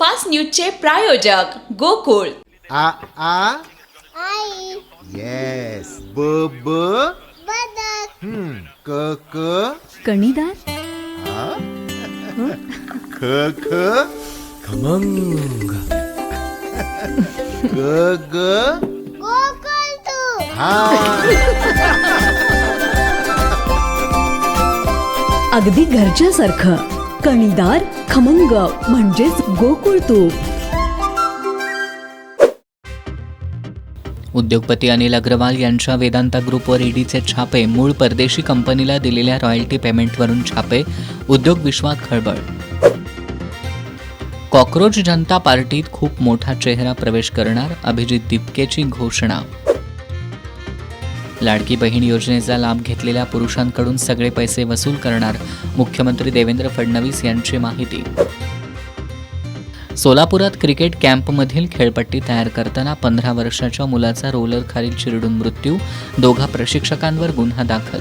Fast न्यूजचे प्रायोजक गोकुळ. आ आ आई yes ब ब बदक क क कणीदार, ख ख खमंग. ग ग गोकुळ तू हा. अगदी घरच्यासारखं. कणीदार, खमंग म्हणजेच गोकुळ तूप. उद्योगपती अनिल अग्रवाल यांच्या वेदांता ग्रुपवर ईडीचे छापे. मूळ परदेशी कंपनीला दिलेल्या रॉयल्टी पेमेंटवरून छापे. उद्योग विश्वात खळबळ. कॉक्रोच जनता पार्टीत खूप मोठा चेहरा प्रवेश करणार. अभिजित दिपकेची घोषणा. लाडकी बहीण योजनेचा लाभ घेतलेल्या पुरुषांकडून सगळे पैसे वसूल करणार. मुख्यमंत्री देवेंद्र फडणवीस यांची माहिती. सोलापुरात क्रिकेट कॅम्पमधील खेळपट्टी तयार करताना 15 वर्षाच्या मुलाचा रोलर खाली चिरडून मृत्यू. दोघा प्रशिक्षकांवर गुन्हा दाखल.